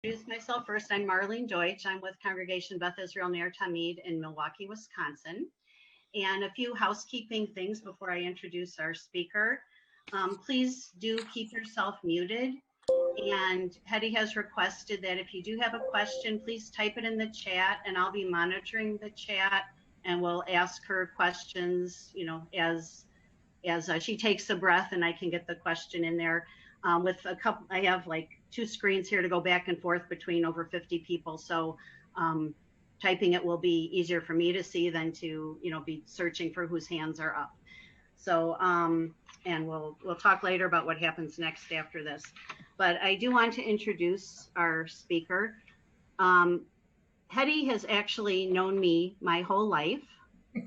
Introduce myself first. I'm Marlene Deutsch. I'm with Congregation Beth Israel Ner Tamid in Milwaukee, Wisconsin. And a few housekeeping things before I introduce our speaker. Please do keep yourself muted. And Hetty has requested that if you do have a question, please type it in the chat, and I'll be monitoring the chat, and we'll ask her questions, as she takes a breath, and I can get the question in there. With a couple, I have like 2 screens here to go back and forth between over 50 people. So typing it will be easier for me to see than to, be searching for whose hands are up. So, and we'll talk later about what happens next after this. But I do want to introduce our speaker. Hetty has actually known me my whole life.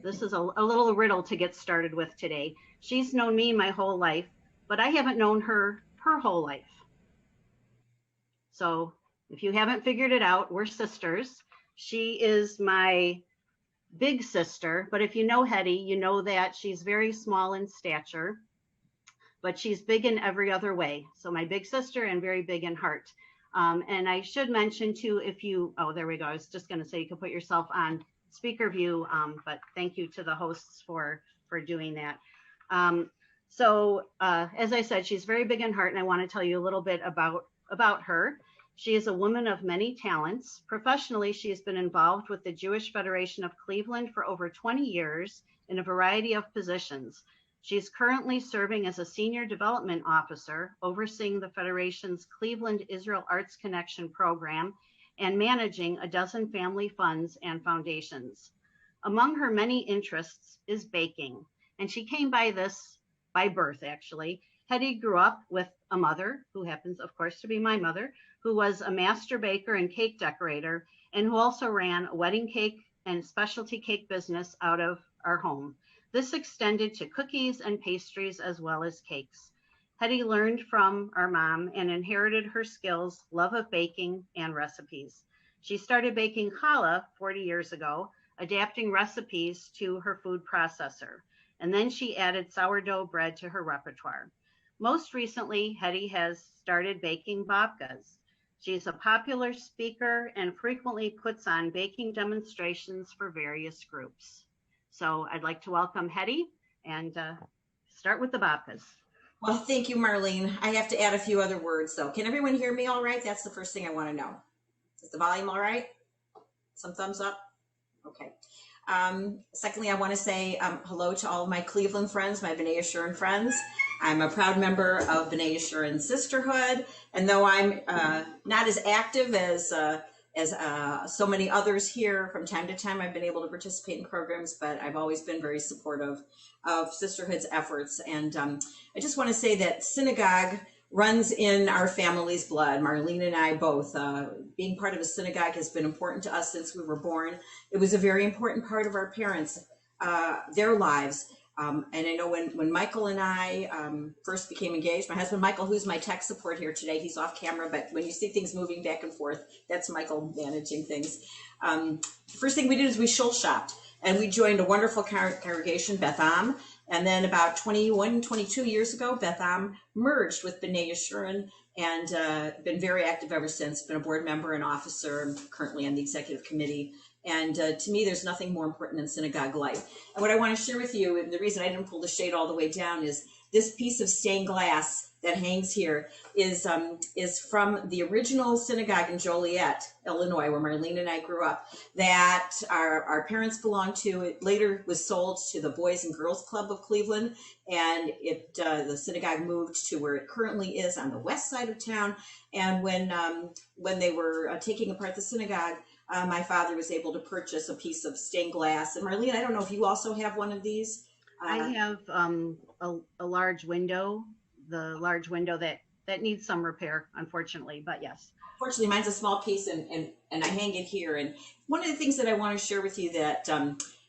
This is a little riddle to get started with today. She's known me my whole life, but I haven't known her whole life. So if you haven't figured it out, we're sisters. She is my big sister, but if you know Hetty, you know that she's very small in stature, but she's big in every other way. So my big sister and very big in heart. And I should mention too, oh, there we go. I was just going to say you can put yourself on speaker view, but thank you to the hosts for doing that. So as I said, she's very big in heart, and I want to tell you a little bit about her. She is a woman of many talents. Professionally, she has been involved with the Jewish Federation of Cleveland for over 20 years in a variety of positions. She's currently serving as a senior development officer, overseeing the Federation's Cleveland Israel Arts Connection program and managing a dozen family funds and foundations. Among her many interests is baking, and she came by this by birth, actually. Hetty grew up with a mother, who happens, of course, to be my mother, who was a master baker and cake decorator, and who also ran a wedding cake and specialty cake business out of our home. This extended to cookies and pastries as well as cakes. Hetty learned from our mom and inherited her skills, love of baking, and recipes. She started baking challah 40 years ago, adapting recipes to her food processor. And then she added sourdough bread to her repertoire. Most recently, Hetty has started baking babkas. She's a popular speaker and frequently puts on baking demonstrations for various groups. So I'd like to welcome Hetty and start with the babkas. Well, thank you, Marlene. I have to add a few other words, though. Can everyone hear me all right? That's the first thing I want to know. Is the volume all right? Some thumbs up? Okay. Secondly, I want to say hello to all of my Cleveland friends, my B'nai Yeshurun friends. I'm a proud member of B'nai Yeshurun Sisterhood, and though I'm not as active as so many others here, from time to time I've been able to participate in programs, but I've always been very supportive of Sisterhood's efforts. And I just want to say that synagogue runs in our family's blood. Marlene and I both. Being part of a synagogue has been important to us since we were born. It was a very important part of our parents, their lives. And I know when Michael and I first became engaged, my husband Michael, who's my tech support here today, he's off camera, but when you see things moving back and forth, that's Michael managing things. The first thing we did is we shul shopped, and we joined a wonderful congregation, Beth Am. And then about 21, 22 years ago, Beth Am merged with B'nai Yeshurun, and been very active ever since. Been a board member and officer. I'm currently on the executive committee. And to me, there's nothing more important than synagogue life. And what I want to share with you, and the reason I didn't pull the shade all the way down, is this piece of stained glass that hangs here is from the original synagogue in Joliet, Illinois, where Marlene and I grew up, that our parents belonged to. It later was sold to the Boys and Girls Club of Cleveland, and the synagogue moved to where it currently is on the west side of town. And when they were taking apart the synagogue, my father was able to purchase a piece of stained glass. And Marlene, I don't know if you also have one of these. I have a large window, the large window that needs some repair, unfortunately, but yes. Fortunately, mine's a small piece, and I hang it here. And one of the things that I want to share with you that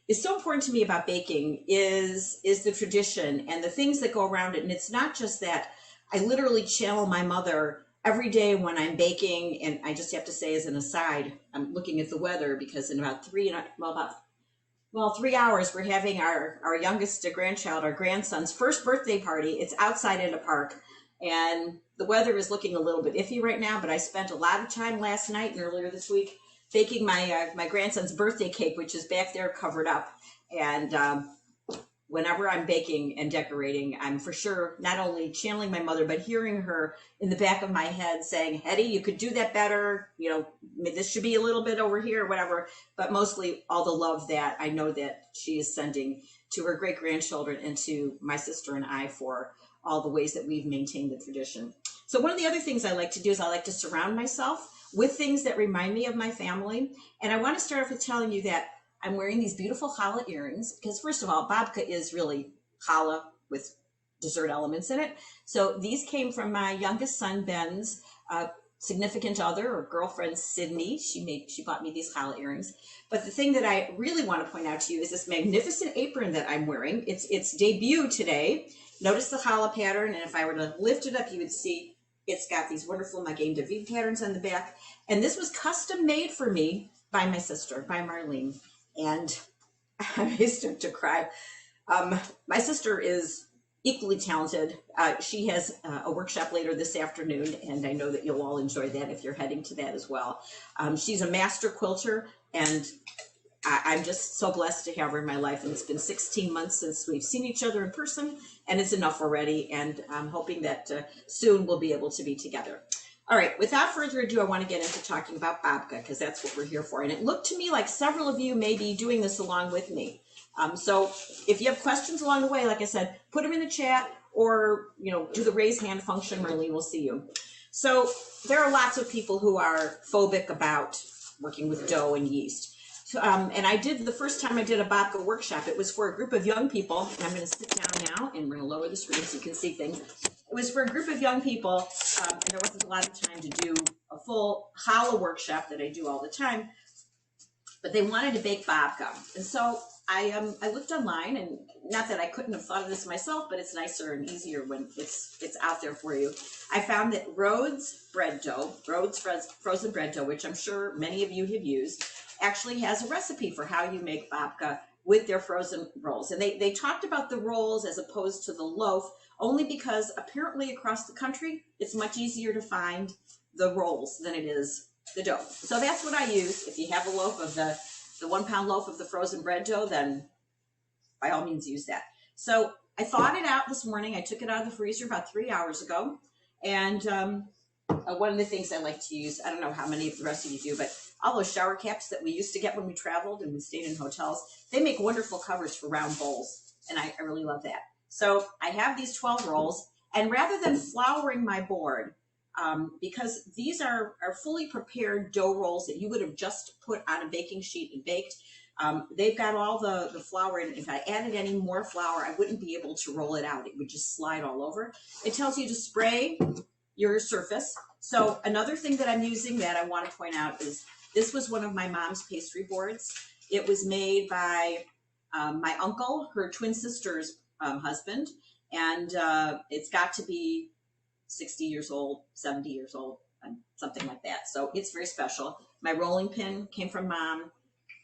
is so important to me about baking is the tradition and the things that go around it. And it's not just that. I literally channel my mother every day when I'm baking. And I just have to say, as an aside, I'm looking at the weather because in about 3 hours, we're having our youngest grandchild, our grandson's first birthday party. It's outside in a park. And the weather is looking a little bit iffy right now, but I spent a lot of time last night and earlier this week baking my grandson's birthday cake, which is back there covered up. And whenever I'm baking and decorating, I'm for sure not only channeling my mother, but hearing her in the back of my head saying, Hetty, you could do that better. You know, this should be a little bit over here, whatever. But mostly all the love that I know that she is sending to her great grandchildren and to my sister and I for all the ways that we've maintained the tradition. So one of the other things I like to do is I like to surround myself with things that remind me of my family. And I want to start off with telling you that I'm wearing these beautiful challah earrings because, first of all, babka is really challah with dessert elements in it. So these came from my youngest son, Ben's significant other or girlfriend, Sydney. She bought me these challah earrings. But the thing that I really want to point out to you is this magnificent apron that I'm wearing. It's debut today. Notice the challah pattern, and if I were to lift it up, you would see it's got these wonderful Magen David patterns on the back. And this was custom made for me by my sister, by Marlene. And I start to cry. My sister is equally talented. She has a workshop later this afternoon, and I know that you'll all enjoy that if you're heading to that as well. She's a master quilter, and I'm just so blessed to have her in my life. And it's been 16 months since we've seen each other in person, and it's enough already. And I'm hoping that soon we'll be able to be together. All right, without further ado, I want to get into talking about babka because that's what we're here for. And it looked to me like several of you may be doing this along with me. So if you have questions along the way, like I said, put them in the chat or, do the raise hand function. Marlene will see you. So there are lots of people who are phobic about working with dough and yeast. And the first time I did a babka workshop, it was for a group of young people. And I'm going to sit down now and we're going to lower the screen so you can see things. It was for a group of young people, and there wasn't a lot of time to do a full challah workshop that I do all the time, but they wanted to bake babka. And so I looked online, and not that I couldn't have thought of this myself, but it's nicer and easier when it's out there for you. I found that Rhodes frozen bread dough, which I'm sure many of you have used, actually has a recipe for how you make babka with their frozen rolls. And they talked about the rolls as opposed to the loaf, only because apparently across the country, it's much easier to find the rolls than it is the dough. So that's what I use. If you have a loaf of the 1 pound loaf of the frozen bread dough, then by all means use that. So I thawed it out this morning. I took it out of the freezer about 3 hours ago. And one of the things I like to use, I don't know how many of the rest of you do, but all those shower caps that we used to get when we traveled and we stayed in hotels, they make wonderful covers for round bowls. And I really love that. So I have these 12 rolls, and rather than flouring my board, because these are fully prepared dough rolls that you would have just put on a baking sheet and baked, they've got all the flour in it. If I added any more flour, I wouldn't be able to roll it out. It would just slide all over. It tells you to spray your surface. So another thing that I'm using that I want to point out is this was one of my mom's pastry boards. It was made by my uncle, her twin sister's husband, and it's got to be 60 years old, 70 years old, something like that. So it's very special. My rolling pin came from Mom,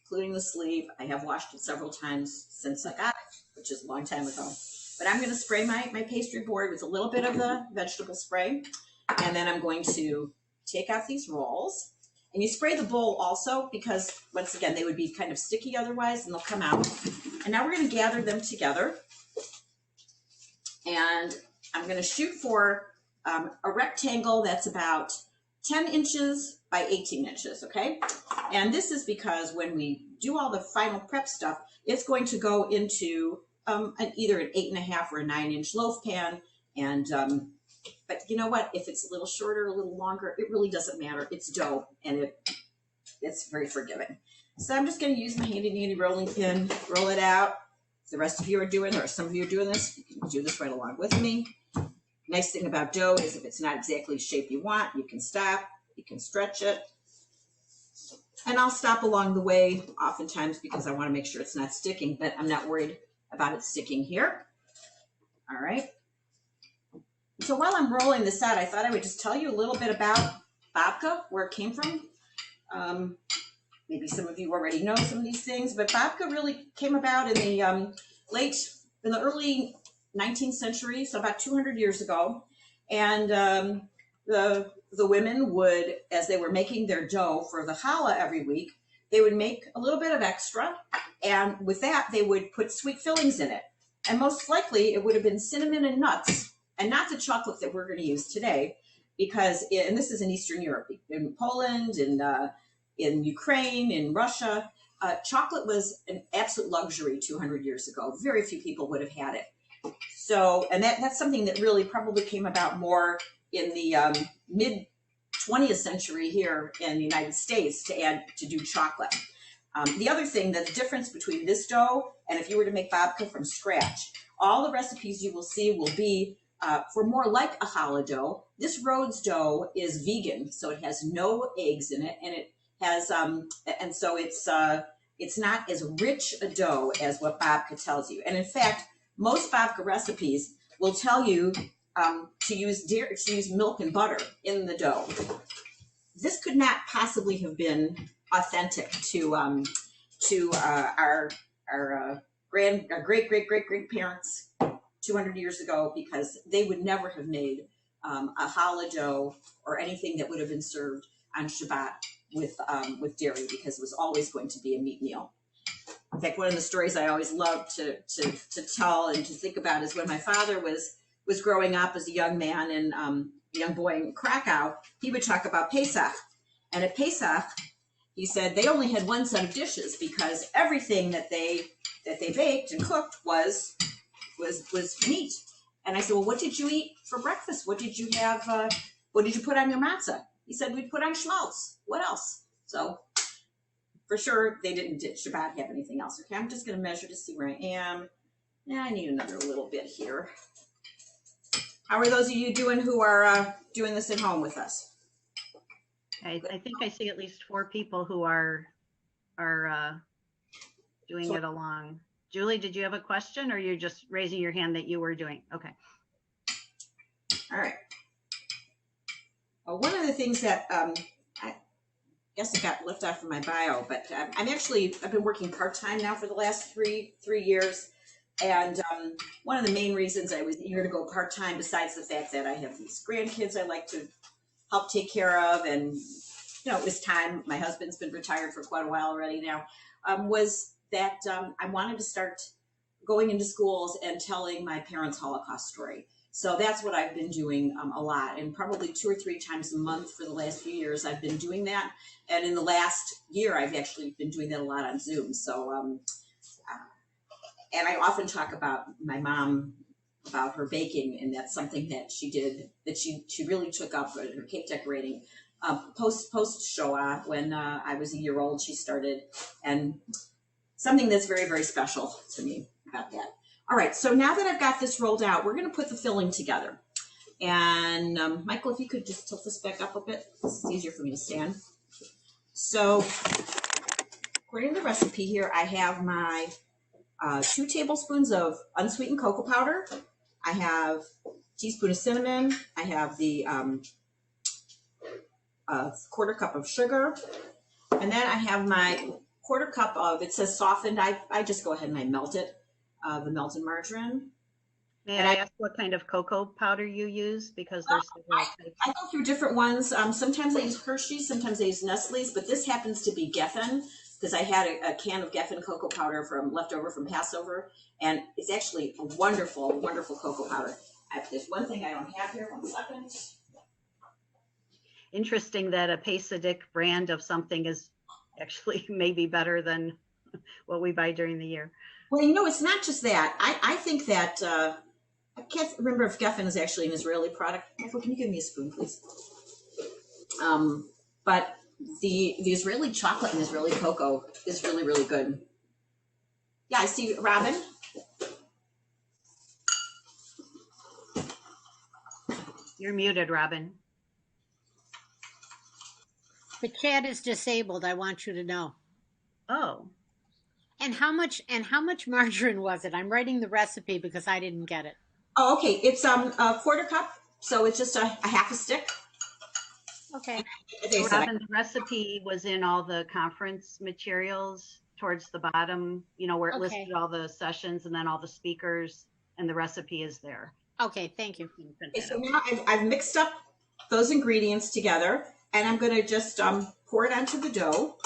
including the sleeve. I have washed it several times since I got it, which is a long time ago. But I'm going to spray my pastry board with a little bit of the vegetable spray, and then I'm going to take out these rolls. And you spray the bowl also because, once again, they would be kind of sticky otherwise, and they'll come out. And now we're going to gather them together. And I'm going to shoot for a rectangle that's about 10 inches by 18 inches, okay? And this is because when we do all the final prep stuff, it's going to go into either an 8.5 or a 9-inch loaf pan. And but you know what? If it's a little shorter, a little longer, it really doesn't matter. It's dough, and it's very forgiving. So I'm just going to use my handy-dandy rolling pin, roll it out. If the rest of you are doing, or some of you are doing this, you can do this right along with me. Nice thing about dough is if it's not exactly the shape you want, you can stop, you can stretch it. And I'll stop along the way oftentimes because I want to make sure it's not sticking, but I'm not worried about it sticking here. All right. So while I'm rolling this out, I thought I would just tell you a little bit about babka, where it came from. Maybe some of you already know some of these things, but babka really came about in the early 19th century, so about 200 years ago. And the women would, as they were making their dough for the challah every week, they would make a little bit of extra, and with that they would put sweet fillings in it. And most likely it would have been cinnamon and nuts, and not the chocolate that we're going to use today, because and this is in Eastern Europe, in Poland, in Ukraine, in Russia. Chocolate was an absolute luxury 200 years ago. Very few people would have had it. So, and that's something that really probably came about more in the mid 20th century here in the United States to do chocolate. The other thing, that the difference between this dough and if you were to make babka from scratch, all the recipes you will see will be for more like a challah dough. This Rhodes dough is vegan, so it has no eggs in it, and it has and so it's not as rich a dough as what babka tells you. And in fact, most babka recipes will tell you to use milk and butter in the dough. This could not possibly have been authentic to our great parents 200 years ago, because they would never have made a challah dough or anything that would have been served on Shabbat with dairy, because it was always going to be a meat meal. In fact, one of the stories I always love to tell and to think about is when my father was growing up as a young man and a young boy in Krakow. He would talk about Pesach, and at Pesach, he said they only had one set of dishes because everything that they baked and cooked was meat. And I said, well, what did you eat for breakfast? What did you have? What did you put on your matzah? He said, we'd put on schmaltz. What else? So for sure, they didn't Shabbat have anything else. Okay, I'm just going to measure to see where I am. Yeah, I need another little bit here. How are those of you doing who are doing this at home with us? I think I see at least 4 people who are doing it along. Julie, did you have a question, or you're just raising your hand that you were doing? Okay. All right. One of the things that I guess it got left out from my bio, but I've been working part-time now for the last three years. And one of the main reasons I was eager to go part-time, besides the fact that I have these grandkids I like to help take care of, and it was time. My husband's been retired for quite a while already now, was that I wanted to start going into schools and telling my parents' Holocaust story. So that's what I've been doing a lot, and probably 2 or 3 times a month for the last few years I've been doing that. And in the last year, I've actually been doing that a lot on Zoom. So and I often talk about my mom, about her baking, and that's something that she did, that she really took up, her cake decorating. Post Shoah, when I was a year old, she started, and something that's very, very special to me about that. All right, so now that I've got this rolled out, we're going to put the filling together. And Michael, if you could just tilt this back up a bit, it's easier for me to stand. So according to the recipe here, I have my 2 tablespoons of unsweetened cocoa powder. I have a teaspoon of cinnamon. I have the 1/4 cup of sugar. And then I have my 1/4 cup of, it says softened. I just go ahead and I melt it, the melted margarine. May I ask what kind of cocoa powder you use? Because there's several types. I go through different ones. Sometimes I use Hershey's, sometimes I use Nestle's, but this happens to be Geffen, because I had a can of Geffen cocoa powder left over from Passover, and it's actually a wonderful, wonderful cocoa powder. There's one thing I don't have here. 1 second. Interesting that a Pesach brand of something is actually maybe better than what we buy during the year. Well, it's not just that. I think that, I can't remember if Geffen is actually an Israeli product. Michael, can you give me a spoon, please? But the Israeli chocolate and Israeli cocoa is really, really good. Yeah, I see Robin. You're muted, Robin. The chat is disabled, I want you to know. Oh. And how much margarine was it? I'm writing the recipe because I didn't get it. Oh, okay. It's a 1/4 cup, so it's just a half a stick. Okay. Robin, the recipe was in all the conference materials towards the bottom, where it listed all the sessions and then all the speakers, and the recipe is there. Okay, thank you. Okay, so now I've mixed up those ingredients together, and I'm going to just pour it onto the dough.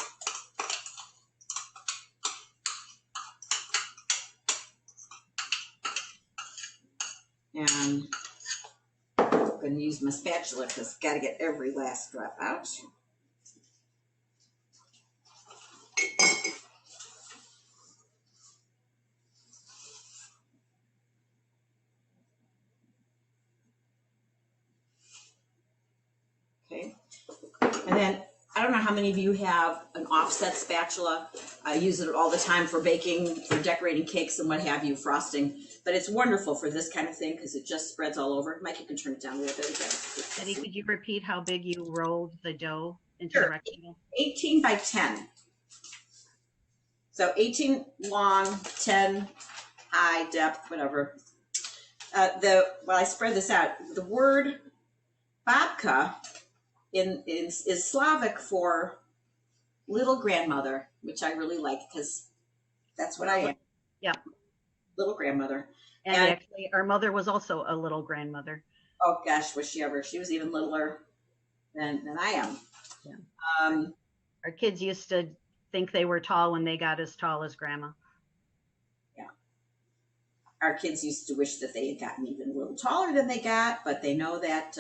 And I'm going to use my spatula because I've got to get every last drop out. Okay, and then I don't know how many of you have an offset spatula. I use it all the time for baking, for decorating cakes and what have you, frosting. But it's wonderful for this kind of thing because it just spreads all over. Mike, you can turn it down a little bit again. Betty, could you repeat how big you rolled the dough into Sure. the rectangle? 18 by 10. So 18 long, 10 high, depth, whatever. While I spread this out, the word babka is Slavic for little grandmother, which I really like because that's what I am. Yeah. Little grandmother. And actually, our mother was also a little grandmother. Oh gosh, was she ever? She was even littler than I am. Yeah. Our kids used to think they were tall when they got as tall as grandma. Yeah. Our kids used to wish that they had gotten even a little taller than they got, but they know that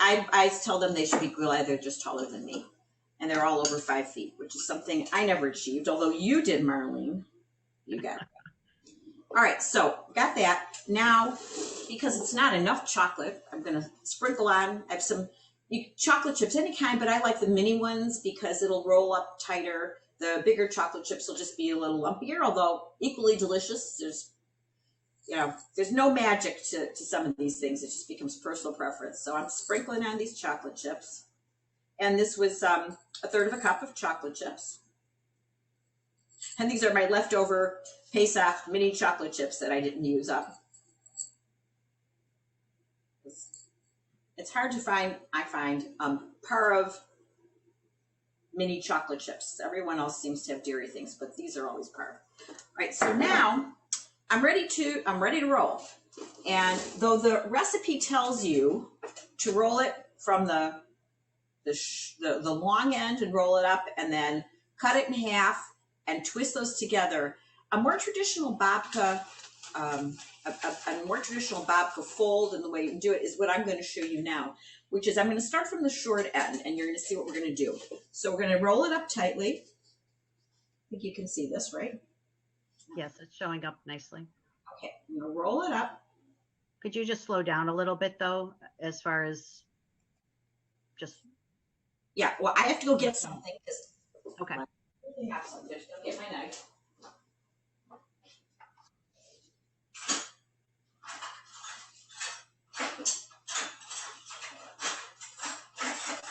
I tell them they should be glad they're just taller than me. And they're all over 5 feet, which is something I never achieved, although you did, Marlene. You got it. All right, so got that. Now, because it's not enough chocolate, I'm going to sprinkle on. I have some chocolate chips, any kind, but I like the mini ones because it'll roll up tighter. The bigger chocolate chips will just be a little lumpier, although equally delicious. There's no magic to some of these things. It just becomes personal preference. So I'm sprinkling on these chocolate chips. And this was a third of a cup of chocolate chips. And these are my leftover Pesach mini chocolate chips that I didn't use up. It's hard to find, I find, Parv mini chocolate chips. Everyone else seems to have dairy things, but these are always Parv. All right, so now I'm ready to roll. And though the recipe tells you to roll it from the long end and roll it up and then cut it in half and twist those together, a more traditional babka fold and the way you do it is what I'm going to show you now, which is I'm going to start from the short end and you're going to see what we're going to do. So we're going to roll it up tightly. I think you can see this, right? Yes, it's showing up nicely. Okay, I'm going to roll it up. Could you just slow down a little bit though, as far as just... Yeah, well, I have to go get something. Okay. I really have something. Just go get my knife.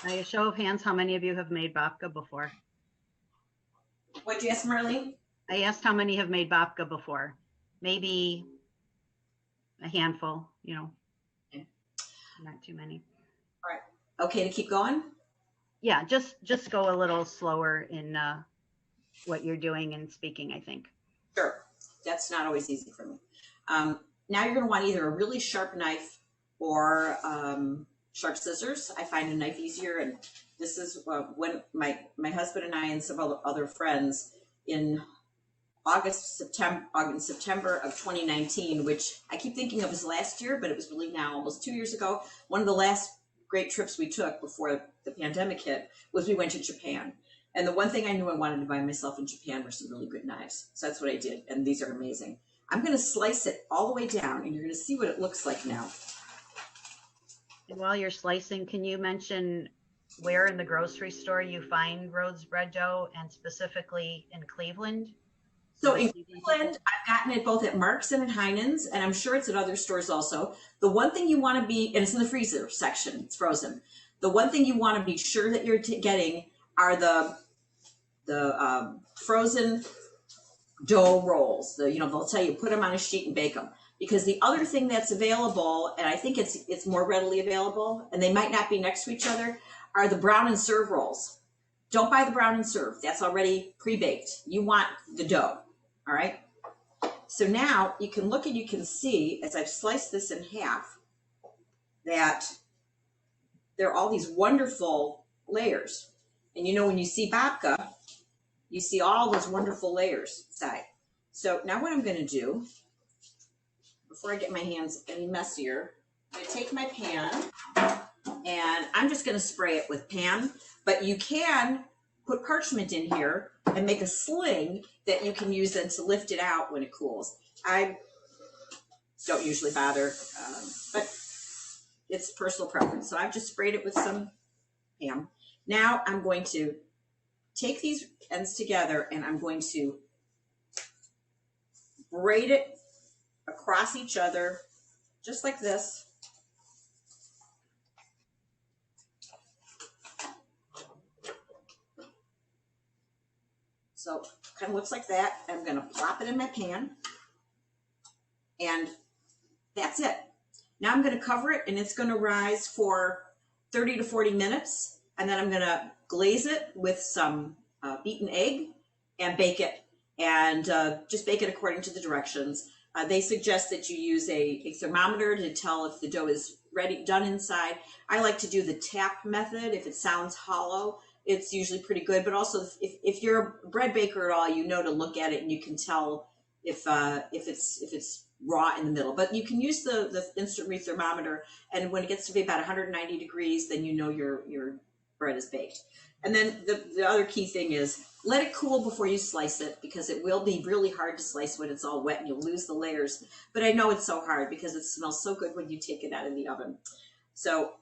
By a show of hands, how many of you have made babka before? What'd you ask, Marlene? I asked how many have made babka before. Maybe a handful, Okay. Not too many. All right. Okay to keep going? Yeah, just go a little slower in what you're doing and speaking, I think. Sure. That's not always easy for me. Now you're going to want either a really sharp knife or sharp scissors. I find a knife easier, and this is when my husband and I and some other friends in September of 2019, which I keep thinking of as last year, but it was really now almost 2 years ago. One of the last great trips we took before the pandemic hit was we went to Japan. And the one thing I knew I wanted to buy myself in Japan were some really good knives. So that's what I did. And these are amazing. I'm going to slice it all the way down and you're going to see what it looks like now. And while you're slicing, can you mention where in the grocery store you find Rhodes bread dough, and specifically in Cleveland? So in Cleveland, I've gotten it both at Mark's and at Heinen's, and I'm sure it's at other stores also. The one thing you want to be, and it's in the freezer section, it's frozen. The one thing you want to be sure that you're getting are the frozen dough rolls. They'll tell you put them on a sheet and bake them. Because the other thing that's available, and I think it's more readily available, and they might not be next to each other, are the brown and serve rolls. Don't buy the brown and serve. That's already pre-baked. You want the dough. All right. So now you can look and you can see, as I've sliced this in half, that there are all these wonderful layers. And you know, when you see babka, you see all those wonderful layers inside. So now what I'm going to do, before I get my hands any messier, I'm going to take my pan and I'm just going to spray it with pan. But you can put parchment in here and make a sling that you can use then to lift it out when it cools. I don't usually bother, but it's personal preference. So I've just sprayed it with some pan. Now I'm going to take these ends together and I'm going to braid it across each other, just like this. So kind of looks like that. I'm going to plop it in my pan, and that's it. Now I'm going to cover it, and it's going to rise for 30 to 40 minutes, and then I'm going to glaze it with some beaten egg and bake it, and just bake it according to the directions. They suggest that you use a thermometer to tell if the dough is ready, done inside. I like to do the tap method. If it sounds hollow, it's usually pretty good. But also, if you're a bread baker at all, you know to look at it and you can tell if it's raw in the middle. But you can use the instant read thermometer, and when it gets to be about 190 degrees, then you know your bread is baked. And then the other key thing is let it cool before you slice it, because it will be really hard to slice when it's all wet and you'll lose the layers. But I know it's so hard because it smells so good when you take it out of the oven. So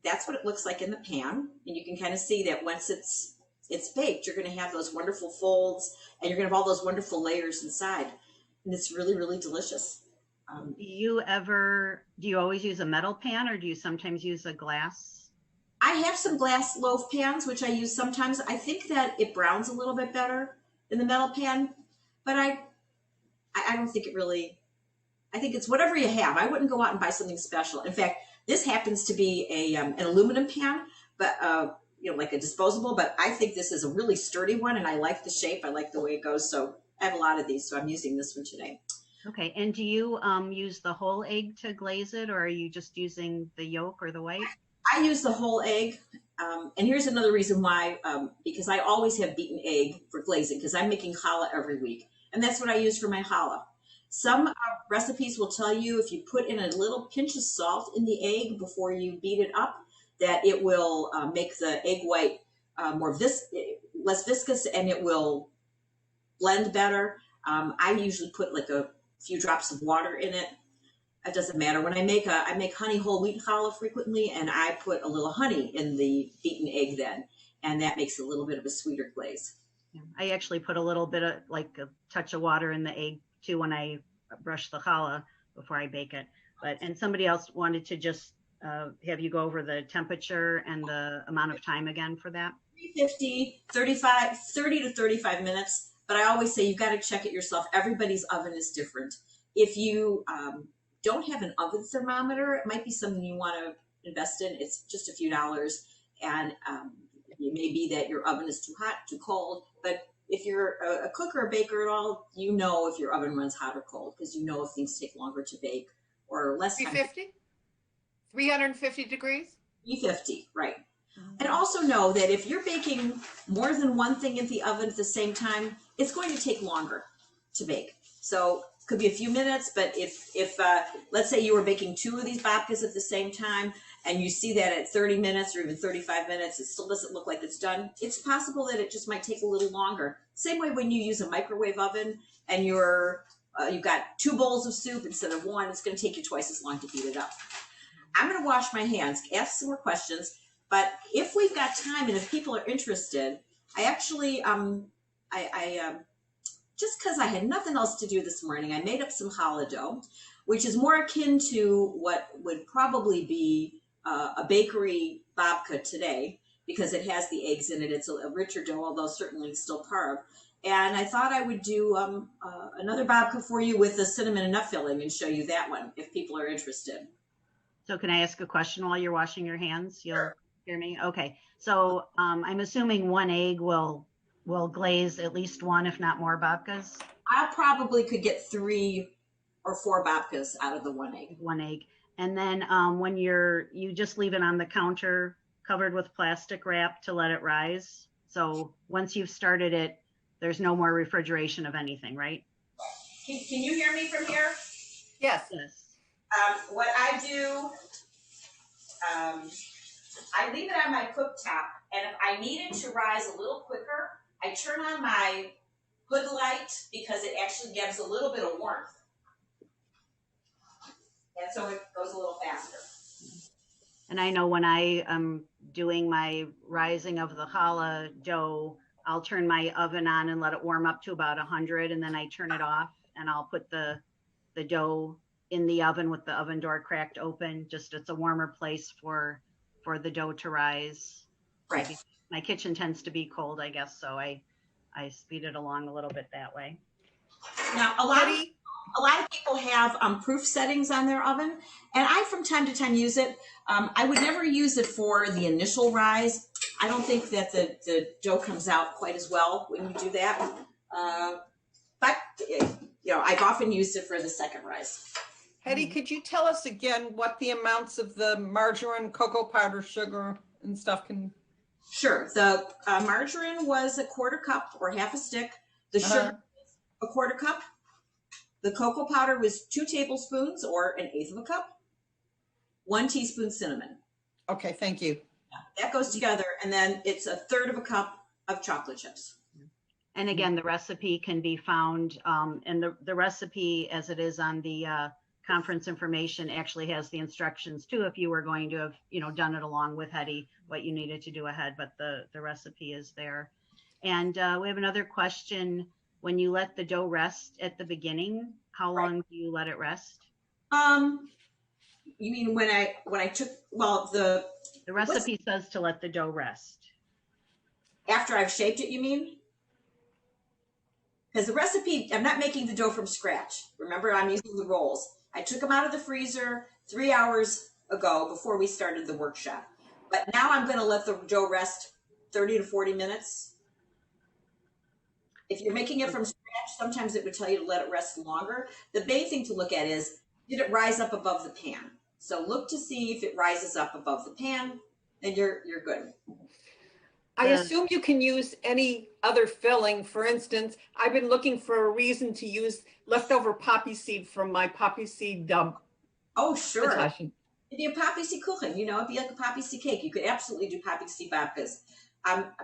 that's what it looks like in the pan. And you can kind of see that once it's baked, you're going to have those wonderful folds and you're going to have all those wonderful layers inside. And it's really, really delicious. Do you always use a metal pan, or do you sometimes use a glass? I have some glass loaf pans, which I use sometimes. I think that it browns a little bit better in the metal pan, but I don't think it really, I think it's whatever you have. I wouldn't go out and buy something special. In fact, this happens to be an aluminum pan, but like a disposable, but I think this is a really sturdy one, and I like the shape. I like the way it goes. So I have a lot of these, so I'm using this one today. Okay, and do you use the whole egg to glaze it, or are you just using the yolk or the white? I use the whole egg, and here's another reason why, because I always have beaten egg for glazing, because I'm making challah every week, and that's what I use for my challah. Some recipes will tell you if you put in a little pinch of salt in the egg before you beat it up, that it will make the egg white less viscous, and it will blend better. I usually put like a few drops of water in it. It doesn't matter. When I make honey whole wheat challah frequently, and I put a little honey in the beaten egg then, and that makes a little bit of a sweeter glaze. Yeah, I actually put a little bit of like a touch of water in the egg too when I brush the challah before I bake it. And somebody else wanted to just have you go over the temperature and the amount of time again for that. 350, 30 to 35 minutes. But I always say you've got to check it yourself. Everybody's oven is different. If you don't have an oven thermometer, it might be something you want to invest in. It's just a few dollars, and it may be that your oven is too hot, too cold. But if you're a cook or a baker at all, you know if your oven runs hot or cold, because you know if things take longer to bake or less time. 350? 350 degrees? 350, right. And also know that if you're baking more than one thing in the oven at the same time, it's going to take longer to bake. So it could be a few minutes, but if let's say you were baking 2 of these babkas at the same time, and you see that at 30 minutes or even 35 minutes, it still doesn't look like it's done, it's possible that it just might take a little longer. Same way when you use a microwave oven and you've got 2 bowls of soup instead of 1, it's going to take you twice as long to heat it up. I'm going to wash my hands, ask some more questions. But if we've got time and if people are interested, I actually, just because I had nothing else to do this morning, I made up some challah dough, which is more akin to what would probably be a bakery babka today, because it has the eggs in it. It's a richer dough, although certainly it's still parve. And I thought I would do another babka for you with the cinnamon and nut filling and show you that one if people are interested. So can I ask a question while you're washing your hands? Sure. Hear me? Okay. So I'm assuming 1 egg will glaze at least 1, if not more babkas? I probably could get 3 or 4 babkas out of the 1 egg. 1 egg. And then when you just leave it on the counter covered with plastic wrap to let it rise. So once you've started it, there's no more refrigeration of anything, right? Can you hear me from here? Yes. Yes. What I do, I leave it on my cooktop, and if I need it to rise a little quicker, I turn on my hood light because it actually gives a little bit of warmth. And so it goes a little faster. And I know when I am doing my rising of the challah dough, I'll turn my oven on and let it warm up to about 100, and then I turn it off, and I'll put the dough in the oven with the oven door cracked open. Just it's a warmer place for the dough to rise. Right. My kitchen tends to be cold, I guess, so I speed it along a little bit that way. Now, a lot of people have proof settings on their oven, and I from time to time use it. I would never use it for the initial rise. I don't think that the dough comes out quite as well when you do that. But I've often used it for the second rise. Hetty, could you tell us again what the amounts of the margarine, cocoa powder, sugar, and stuff can? Sure. The margarine was 1/4 cup or half a stick. The sugar, 1/4 cup. The cocoa powder was 2 tablespoons or 1/8 cup. 1 teaspoon cinnamon. Okay, thank you. That goes together, and then it's 1/3 cup of chocolate chips. And again, the recipe can be found, and the recipe as it is on the conference information actually has the instructions too, if you were going to have, done it along with Hetty, what you needed to do ahead, but the recipe is there. And we have another question. When you let the dough rest at the beginning, how long do you let it rest? You mean when I took, the recipe says to let the dough rest. After I've shaped it, you mean? Because the recipe, I'm not making the dough from scratch. Remember, I'm using the rolls. I took them out of the freezer 3 hours ago before we started the workshop. But now I'm going to let the dough rest 30 to 40 minutes. If you're making it from scratch, sometimes it would tell you to let it rest longer. The main thing to look at is, did it rise up above the pan? So look to see if it rises up above the pan, then you're good. I assume you can use any other filling. For instance, I've been looking for a reason to use leftover poppy seed from my poppy seed dump. Oh, sure. It'd be a poppy seed kuchen, it'd be like a poppy seed cake. You could absolutely do poppy seed babkas.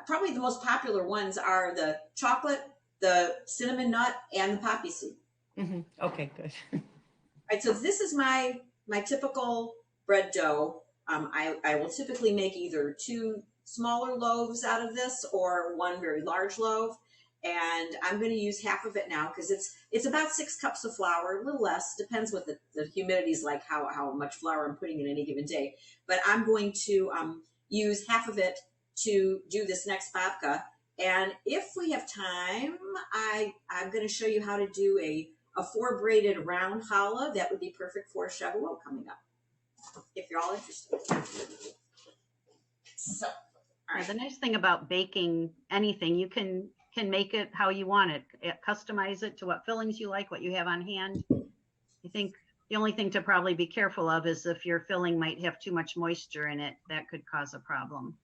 Probably the most popular ones are the chocolate, the cinnamon nut, and the poppy seed. Mm-hmm. Okay, good. All right, so this is my typical bread dough. I will typically make either 2 smaller loaves out of this or 1 very large loaf, and I'm going to use half of it now because it's about 6 cups of flour, a little less, depends what the humidity is like, how much flour I'm putting in any given day. But I'm going to use half of it to do this next babka, and if we have time, I'm going to show you how to do a 4 braided round challah. That would be perfect for Shavuot coming up, if you're all interested. So, all right. The nice thing about baking anything, you can make it how you want it, customize it to what fillings you like, what you have on hand. I think the only thing to probably be careful of is if your filling might have too much moisture in it, that could cause a problem.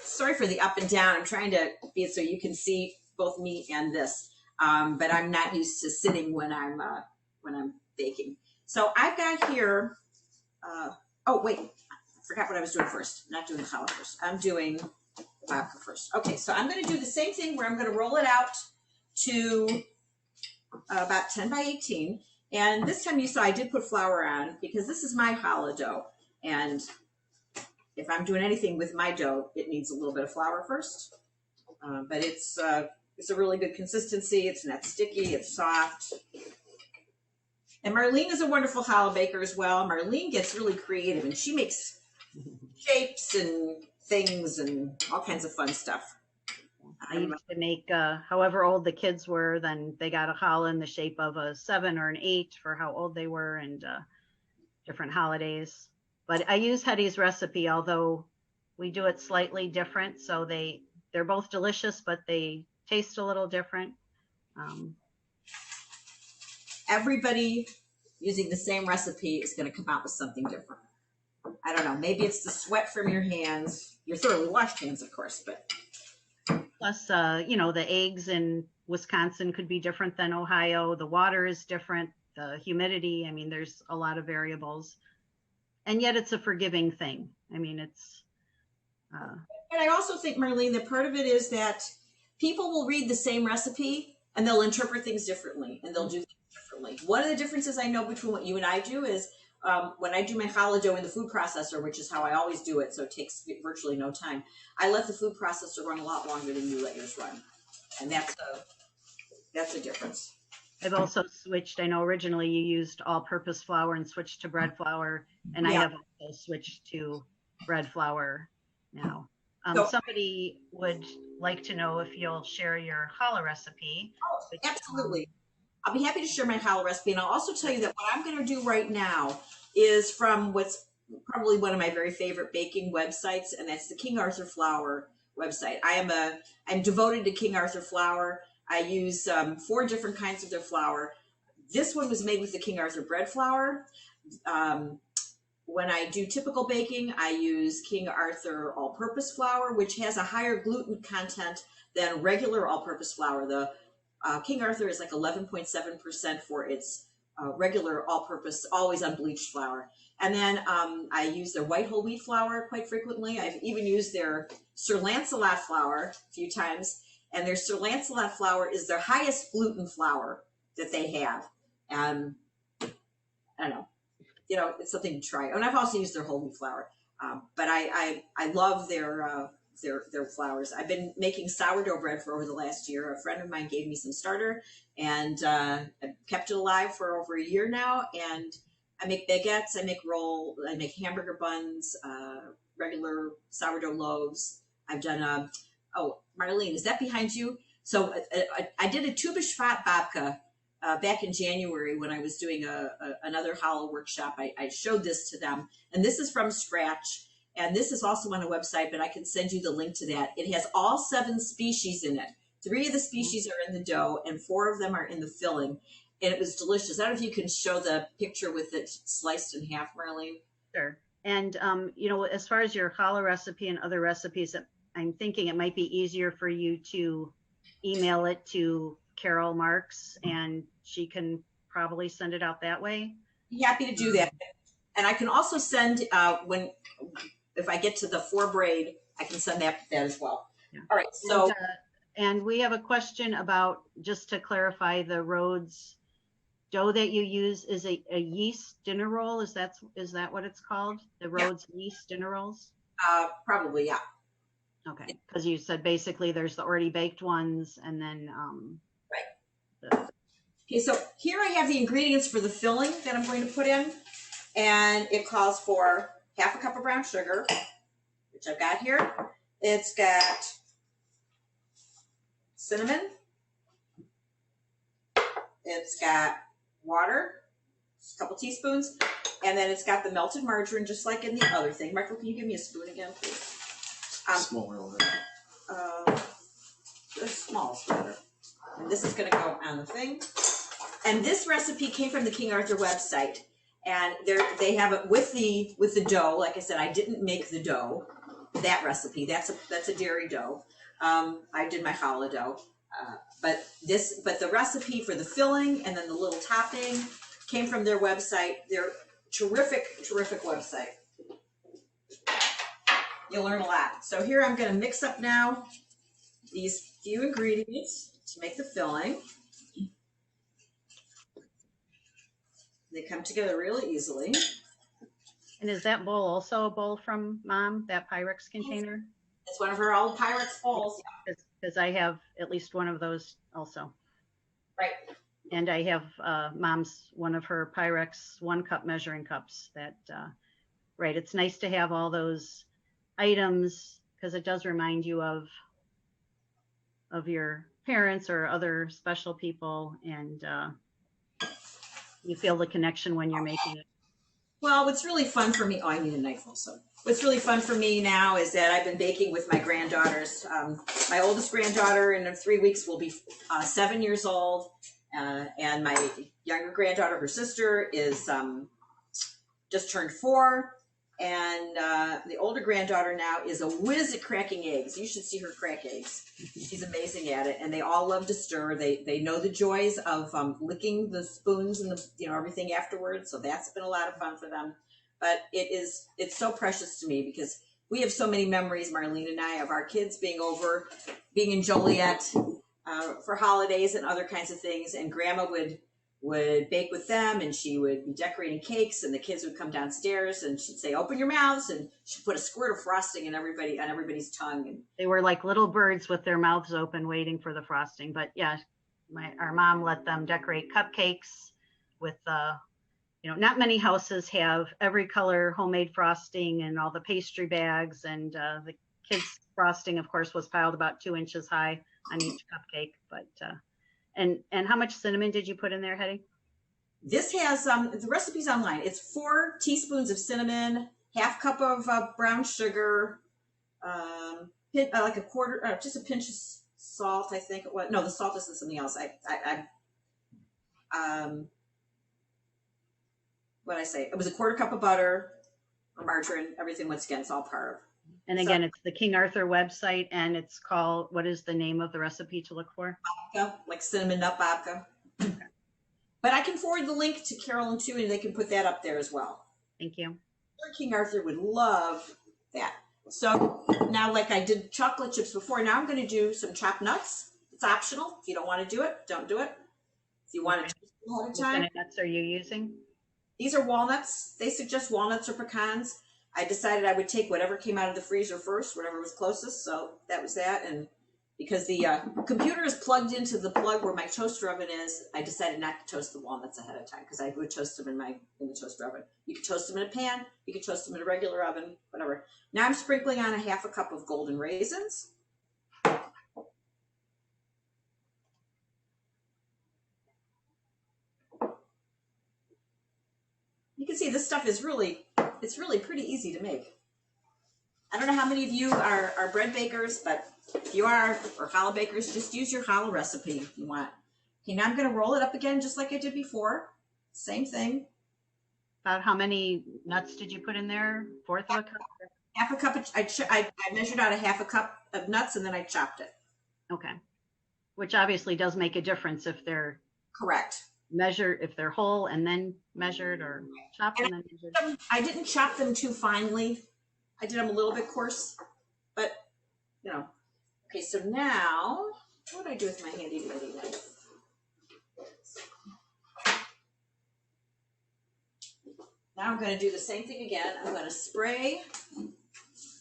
Sorry for the up and down. I'm trying to be it so you can see both me and this, but I'm not used to sitting when I'm baking. So I've got here. Oh wait, I forgot what I was doing first. I'm not doing the challah first. I'm doing the babka first. Okay, so I'm going to do the same thing where I'm going to roll it out to about 10 by 18. And this time you saw I did put flour on because this is my challah dough. And if I'm doing anything with my dough, it needs a little bit of flour first. But it's a really good consistency. It's not sticky. It's soft. And Marlene is a wonderful challah baker as well. Marlene gets really creative, and she makes shapes and things and all kinds of fun stuff. I used to make, however old the kids were, then they got a challah in the shape of a 7 or an 8 for how old they were and different holidays. But I use Hetty's recipe, although we do it slightly different. So they're both delicious, but they taste a little different. everybody using the same recipe is going to come out with something different. I don't know. Maybe it's the sweat from your hands, your thoroughly washed hands, of course, but. Plus, the eggs in Wisconsin could be different than Ohio. The water is different, the humidity. I mean, there's a lot of variables. And yet it's a forgiving thing. I mean, it's. But I also think, Marlene, that part of it is that people will read the same recipe and they'll interpret things differently and they'll do things differently. One of the differences I know between what you and I do is when I do my challah dough in the food processor, which is how I always do it, so it takes virtually no time, I let the food processor run a lot longer than you let yours run. And that's a difference. I've also switched. I know originally you used all-purpose flour and switched to bread flour, and I have also switched to bread flour now. Somebody would like to know if you'll share your challah recipe. Oh, absolutely. I'll be happy to share my challah recipe, and I'll also tell you that what I'm going to do right now is from what's probably one of my very favorite baking websites, and that's the King Arthur Flour website. I'm devoted to King Arthur Flour. I use 4 different kinds of their flour. This one was made with the King Arthur bread flour. When I do typical baking, I use King Arthur all-purpose flour, which has a higher gluten content than regular all-purpose flour. The King Arthur is like 11.7% for its regular all-purpose, always unbleached flour. And then I use their white whole wheat flour quite frequently. I've even used their Sir Lancelot flour a few times. And their Sir Lancelot flour is their highest gluten flour that they have. I don't know. It's something to try. And I've also used their whole wheat flour. But I love their flours. I've been making sourdough bread for over the last year. A friend of mine gave me some starter, and I've kept it alive for over a year now. And I make baguettes, I make hamburger buns, regular sourdough loaves. I've done Marlene, is that behind you? So I did a Tu B'Shvat babka back in January when I was doing another challah workshop. I showed this to them, and this is from scratch. And this is also on a website, but I can send you the link to that. It has all 7 species in it. 3 of the species are in the dough, and 4 of them are in the filling. And it was delicious. I don't know if you can show the picture with it sliced in half, Marlene. Sure. And, as far as your challah recipe and other recipes, I'm thinking it might be easier for you to email it to Carol Marks, and she can probably send it out that way. Be happy to do that. And I can also send, if I get to the 4 braid, I can send that as well. Yeah. All right. So, and we have a question about, just to clarify, the Rhodes dough that you use is a yeast dinner roll. Is that what it's called? The Rhodes yeast dinner rolls? Probably, yeah. Okay, because you said basically there's the already baked ones, and then right. Okay, so here I have the ingredients for the filling that I'm going to put in, and it calls for half a cup of brown sugar, which I've got here. It's got cinnamon. It's got water, just a couple teaspoons, and then it's got the melted margarine, just like in the other thing. Michael, can you give me a spoon again, please? Smaller already. The small sweater. And this is going to go on the thing. And this recipe came from the King Arthur website, and they have it with the dough. Like I said, I didn't make the dough. That recipe, that's a dairy dough. I did my challah dough, but the recipe for the filling and then the little topping came from their website. They're terrific website. You'll learn a lot. So here I'm going to mix up now these few ingredients to make the filling. They come together really easily. And is that bowl also a bowl from Mom, that Pyrex container? It's one of her old Pyrex bowls. Because I have at least one of those also. Right. And I have Mom's one of her Pyrex 1-cup measuring cups. That right. It's nice to have all those items because it does remind you of your parents or other special people, and you feel the connection when you're making it. Well, what's really fun for me, I need a knife also. What's really fun for me now is that I've been baking with my granddaughters. My oldest granddaughter in 3 weeks will be 7 years old, And my younger granddaughter, her sister, is just turned 4. And the older granddaughter now is a whiz at cracking eggs. You should see her crack eggs. She's amazing at it. And they all love to stir. They know the joys of licking the spoons and the everything afterwards. So that's been a lot of fun for them. But it's so precious to me because we have so many memories, Marlene and I, of our kids being in Joliet for holidays and other kinds of things. And Grandma would bake with them, and she would be decorating cakes, and the kids would come downstairs, and she'd say, "Open your mouths," and she'd put a squirt of frosting on everybody's tongue. And they were like little birds with their mouths open, waiting for the frosting. But yeah, our mom let them decorate cupcakes with not many houses have every color homemade frosting and all the pastry bags, and the kids' frosting, of course, was piled about 2 inches high on each cupcake. But and how much cinnamon did you put in there, Hetty? This has the recipe's online. It's 4 teaspoons of cinnamon, half cup of brown sugar, like a quarter, just a pinch of salt. I think it was. No, the salt is something else. What did I say? It was a quarter cup of butter or margarine. Everything once again, it's all part of. And again, it's the King Arthur website, and it's called, what is the name of the recipe to look for? Babka, like cinnamon nut babka. Okay. But I can forward the link to Carolyn too, and they can put that up there as well. Thank you. King Arthur would love that. So now, like I did chocolate chips before, now I'm going to do some chopped nuts. It's optional. If you don't want to do it, don't do it. If you want to do it ahead of time. What kind of nuts are you using? These are walnuts. They suggest walnuts or pecans. I decided I would take whatever came out of the freezer first, whatever was closest. So that was that. And because the computer is plugged into the plug where my toaster oven is, I decided not to toast the walnuts ahead of time because I would toast them in the toaster oven. You could toast them in a pan. You could toast them in a regular oven, whatever. Now I'm sprinkling on a half a cup of golden raisins. You can see this stuff is it's really pretty easy to make. I don't know how many of you are bread bakers, but if you are, or challah bakers, just use your challah recipe if you want. Okay, now I'm going to roll it up again just like I did before. Same thing. About how many nuts did you put in there? 1/4 of a cup? Half a cup. I measured out a half a cup of nuts, and then I chopped it. Okay. Which obviously does make a difference if they're correct. Measured, if they're whole and then measured, or chopped and then measured. I didn't chop them too finely. I did them a little bit coarse, but Okay, so now what do I do with my handy dandy knife? Now I'm going to do the same thing again. I'm going to spray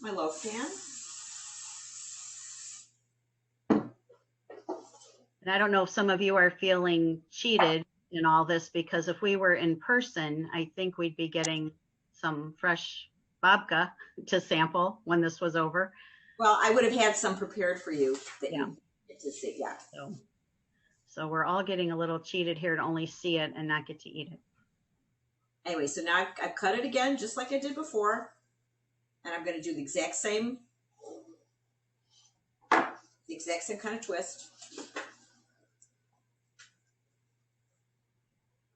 my loaf pan. And I don't know if some of you are feeling cheated in all this, because if we were in person, I think we'd be getting some fresh babka to sample when this was over. Well, I would have had some prepared for you that you get to see. Yeah. So we're all getting a little cheated here to only see it and not get to eat it. Anyway, so now I've cut it again, just like I did before. And I'm going to do the exact same kind of twist.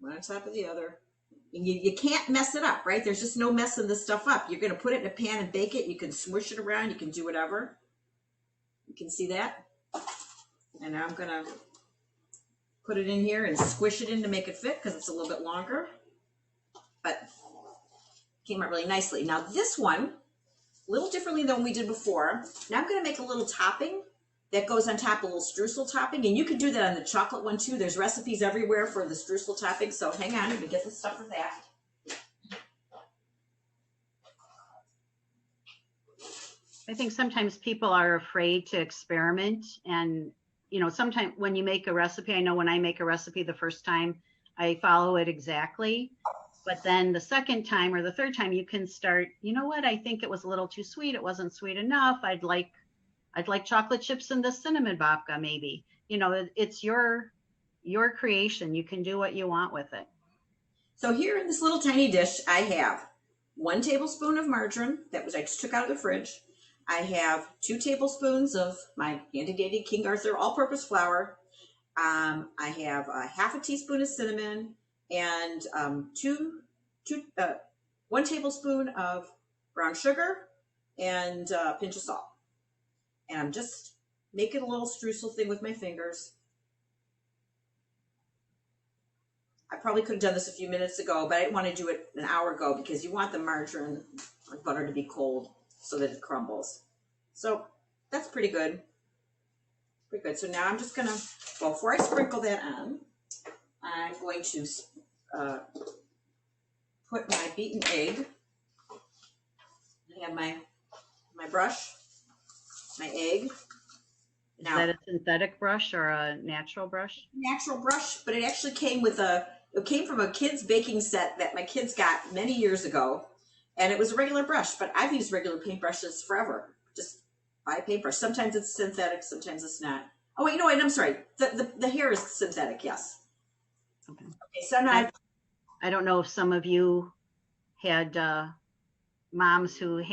One on top of the other. And you can't mess it up, right? There's just no messing this stuff up. You're going to put it in a pan and bake it. You can smush it around. You can do whatever. You can see that. And now I'm going to put it in here and squish it in to make it fit because it's a little bit longer. But it came out really nicely. Now this one, a little differently than we did before. Now I'm going to make a little topping that goes on top, a little streusel topping. And you can do that on the chocolate one too. There's recipes everywhere for the streusel topping. So hang on, let me get the stuff for that. I think sometimes people are afraid to experiment. And, sometimes when you make a recipe, I know when I make a recipe the first time, I follow it exactly. But then the second time or the third time, you can start, you know what, I think it was a little too sweet. It wasn't sweet enough. I'd like chocolate chips and the cinnamon babka, maybe. It's your creation. You can do what you want with it. So here in this little tiny dish, I have 1 tablespoon of margarine that I just took out of the fridge. I have 2 tablespoons of my handy dandy King Arthur all-purpose flour. I have a half a teaspoon of cinnamon and 1 tablespoon of brown sugar and a pinch of salt. And I'm just making a little streusel thing with my fingers. I probably could have done this a few minutes ago, but I didn't want to do it an hour ago because you want the margarine or butter to be cold so that it crumbles. So that's pretty good. Pretty good. So now I'm just going to, well, before I sprinkle that on, I'm going to put my beaten egg. I have my brush, my egg. Is that a synthetic brush or a natural brush? Natural brush, but it actually came with it came from a kid's baking set that my kids got many years ago. And it was a regular brush, but I've used regular paintbrushes forever. Just buy a paintbrush. Sometimes it's synthetic, sometimes it's not. Oh, wait, no, wait, I'm sorry. The hair is synthetic, yes. Okay. Okay, so now I don't know if some of you had moms who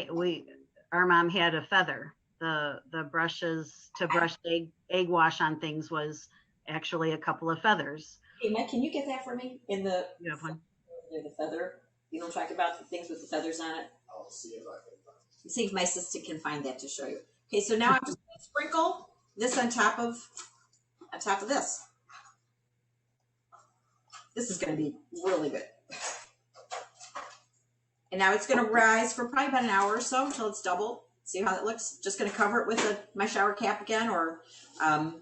our mom had a feather. The brushes to brush egg wash on things was actually a couple of feathers. Hey, Mike, can you get that for me? In the You have one? The feather. You know what I'm talking about? The things with the feathers on it. I'll see if I can find it. See if my sister can find that to show you. Okay, so now I'm just going to sprinkle this on top of this. This is going to be really good. And now it's going to rise for probably about an hour or so until it's doubled. See how it looks? Just going to cover it with my shower cap again, or I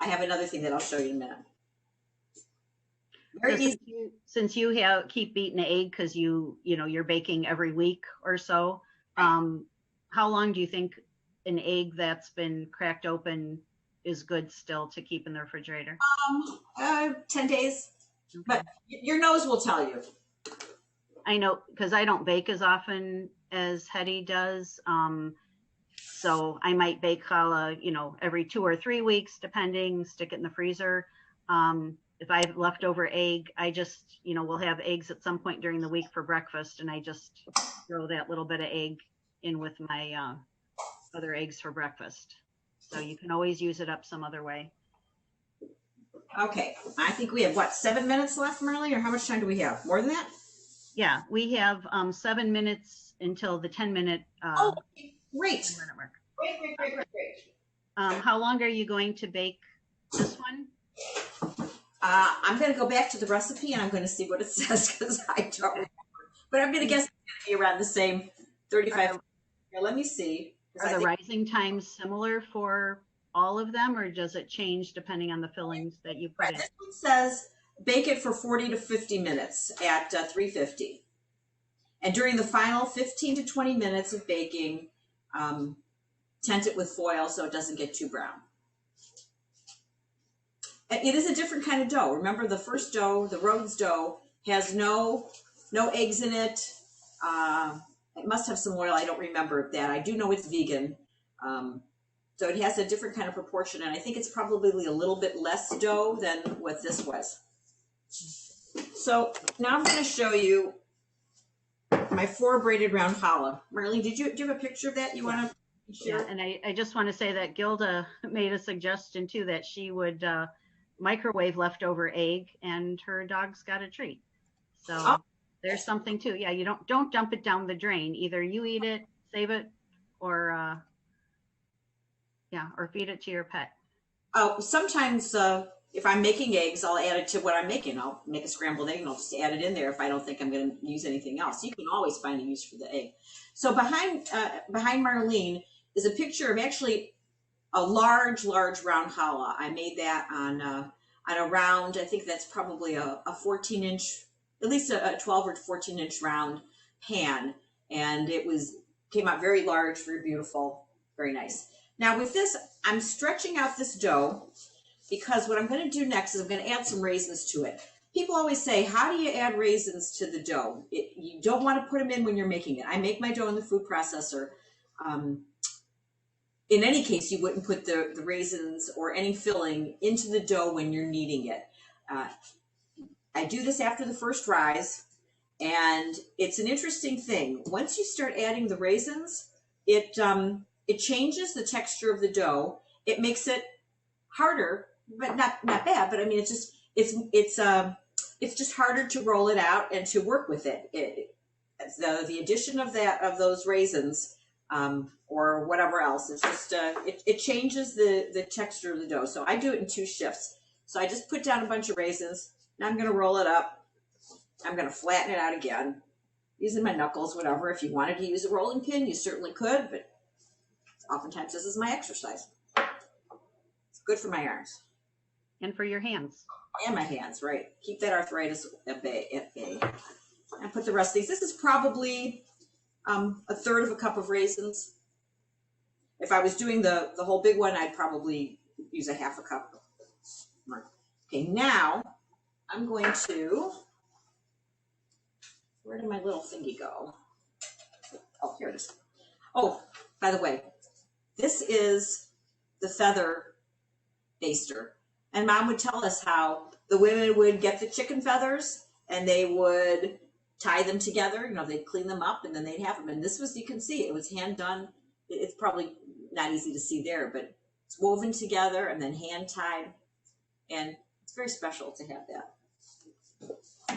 have another thing that I'll show you in a minute. Very easy. Since you keep beating the egg because you're baking every week or so, how long do you think an egg that's been cracked open is good still to keep in the refrigerator? 10 days. Okay. But your nose will tell you. I know because I don't bake as often as Hetty does. So I might bake challah, every 2 or 3 weeks, depending, stick it in the freezer. If I have leftover egg, I just, we'll have eggs at some point during the week for breakfast. And I just throw that little bit of egg in with my other eggs for breakfast. So you can always use it up some other way. Okay. I think we have, 7 minutes left, Marley? Or how much time do we have? More than that? Yeah, we have 7 minutes until the 10-minute Oh, great. 10-minute mark. Great. How long are you going to bake this one? I'm going to go back to the recipe and I'm going to see what it says because I don't remember. But I'm going to guess it's going to be around the same 35. Here, let me see. Are the rising times similar for all of them, or does it change depending on the fillings that you put in? This one says bake it for 40 to 50 minutes at 350. And during the final 15 to 20 minutes of baking, tent it with foil so it doesn't get too brown. It is a different kind of dough. Remember, the first dough, the Rhodes dough, has no eggs in it. It must have some oil. I don't remember that. I do know it's vegan. So it has a different kind of proportion, and I think it's probably a little bit less dough than what this was. So now I'm going to show you my 4 braided round challah. Marlene, do you have a picture of that you want to share? Yeah, and I just want to say that Gilda made a suggestion too that she would microwave leftover egg, and her dog's got a treat. So there's something too. Yeah, you don't dump it down the drain. Either you eat it, save it, or feed it to your pet. Oh, sometimes if I'm making eggs, I'll add it to what I'm making. I'll make a scrambled egg and I'll just add it in there if I don't think I'm going to use anything else. You can always find a use for the egg. So behind Marlene is a picture of actually a large round challah. I made that on a round. I think that's probably a 14-inch, at least a 12 or 14-inch round pan, and it came out very large, very beautiful, very nice. Now with this, I'm stretching out this dough because what I'm going to do next is I'm going to add some raisins to it. People always say, how do you add raisins to the dough? You don't want to put them in when you're making it. I make my dough in the food processor. In any case, you wouldn't put the raisins or any filling into the dough when you're kneading it. I do this after the first rise, and it's an interesting thing. Once you start adding the raisins, it changes the texture of the dough. It makes it harder but not bad. But I mean, it's just harder to roll it out and to work with it. The addition of those raisins, or whatever else, it's just it changes the texture of the dough. So I do it in 2 shifts. So I just put down a bunch of raisins. Now I'm going to roll it up. I'm going to flatten it out again using my knuckles, whatever. If you wanted to use a rolling pin, you certainly could, but oftentimes this is my exercise. It's good for my arms. And for your hands. And my hands, right. Keep that arthritis at bay. And put the rest of these. This is probably a third of a cup of raisins. If I was doing the whole big one, I'd probably use a half a cup. Okay, now I'm going to, where did my little thingy go? Oh, here it is. Oh, by the way, this is the feather baster. And Mom would tell us how the women would get the chicken feathers and they would tie them together. You know, they'd clean them up and then they'd have them. And this was, you can see, it was hand done. It's probably not easy to see there, but it's woven together and then hand tied. And it's very special to have that.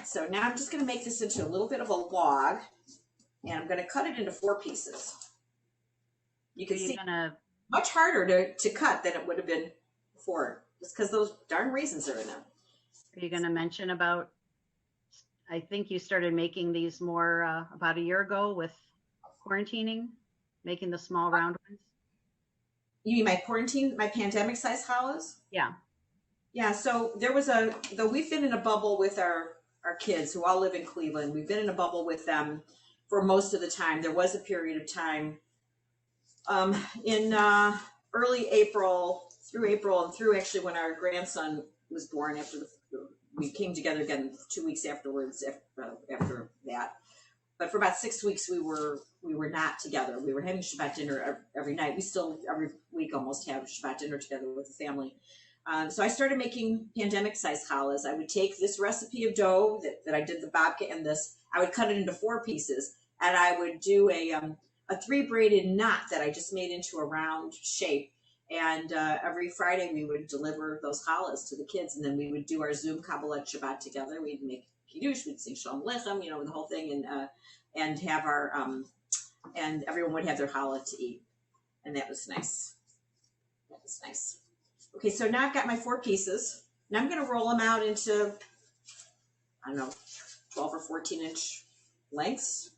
So now I'm just going to make this into a little bit of a log, and I'm going to cut it into 4 pieces. You can see much harder to cut than it would have been before, just because those darn raisins are in them. Are you going to mention about, I think you started making these more about a year ago with quarantining, making the small round ones? You mean my pandemic size challahs? Yeah. Yeah, so though we've been in a bubble with our kids who all live in Cleveland. We've been in a bubble with them for most of the time. There was a period of time in early April and through actually when our grandson was born. We came together again 2 weeks afterwards after that. But for about 6 weeks we were not together. We were having Shabbat dinner every night. We still every week almost have Shabbat dinner together with the family. So I started making pandemic-sized challahs. I would take this recipe of dough that I did the babka and this. I would cut it into 4 pieces, and I would do a 3-braided knot that I just made into a round shape. And every Friday we would deliver those challahs to the kids, and then we would do our Zoom Kabbalat Shabbat together. We'd make kiddush, we'd sing Shalom Aleichem, the whole thing, and have our and everyone would have their challah to eat, and that was nice. That was nice. Okay, so now I've got my 4 pieces. Now I'm going to roll them out into, I don't know, 12 or 14 inch lengths.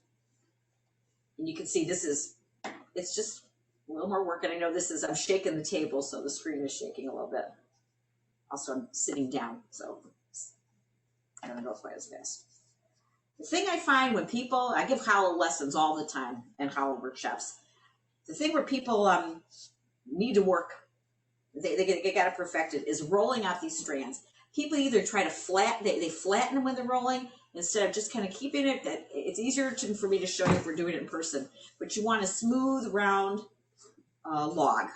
And you can see it's just a little more work. And I know I'm shaking the table, so the screen is shaking a little bit. Also, I'm sitting down, so I don't go quite as fast. The thing I find when I give challah lessons all the time and challah workshops. The thing where people need to work, they got to perfect it, is rolling out these strands. People either try to they flatten them when they're rolling instead of just kind of keeping it. It's easier for me to show you if we're doing it in person. But you want a smooth, round log,